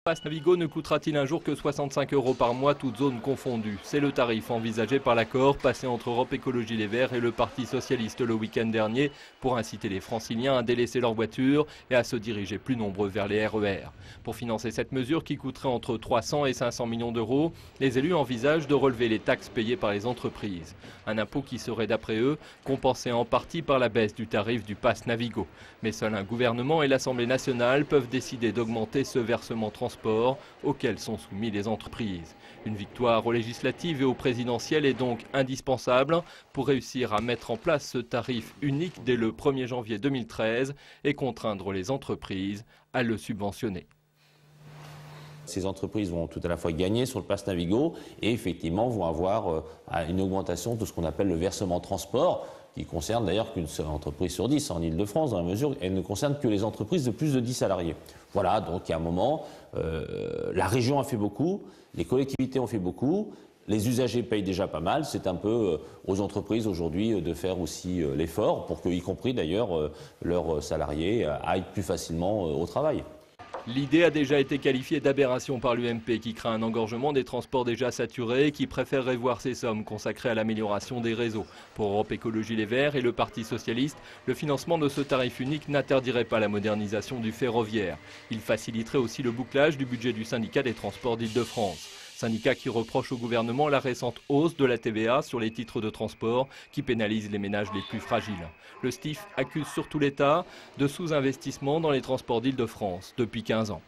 Pass Navigo ne coûtera-t-il un jour que 65 € par mois, toutes zones confondues? C'est le tarif envisagé par l'accord passé entre Europe Écologie Les Verts et le Parti Socialiste le week-end dernier pour inciter les Franciliens à délaisser leur voiture et à se diriger plus nombreux vers les RER. Pour financer cette mesure qui coûterait entre 300 et 500 millions d'euros, les élus envisagent de relever les taxes payées par les entreprises. Un impôt qui serait d'après eux compensé en partie par la baisse du tarif du Pass Navigo. Mais seul un gouvernement et l'Assemblée nationale peuvent décider d'augmenter ce versement transport auxquels sont soumis les entreprises. Une victoire aux législatives et aux présidentielles est donc indispensable pour réussir à mettre en place ce tarif unique dès le 1er janvier 2013 et contraindre les entreprises à le subventionner. Ces entreprises vont tout à la fois gagner sur le Pass Navigo et effectivement vont avoir une augmentation de ce qu'on appelle le versement transport, qui concerne d'ailleurs qu'une seule entreprise sur 10 en Ile-de-France, dans la mesure où elle ne concerne que les entreprises de plus de 10 salariés. Voilà, donc il y a un moment, la région a fait beaucoup, les collectivités ont fait beaucoup, les usagers payent déjà pas mal, c'est un peu aux entreprises aujourd'hui de faire aussi l'effort pour que, y compris d'ailleurs, leurs salariés aillent plus facilement au travail. L'idée a déjà été qualifiée d'aberration par l'UMP qui craint un engorgement des transports déjà saturés et qui préférerait voir ces sommes consacrées à l'amélioration des réseaux. Pour Europe Écologie Les Verts et le Parti Socialiste, le financement de ce tarif unique n'interdirait pas la modernisation du ferroviaire. Il faciliterait aussi le bouclage du budget du syndicat des transports d'Île-de-France. Syndicat qui reproche au gouvernement la récente hausse de la TVA sur les titres de transport qui pénalise les ménages les plus fragiles. Le STIF accuse surtout l'État de sous-investissement dans les transports d'Île-de-France depuis 15 ans.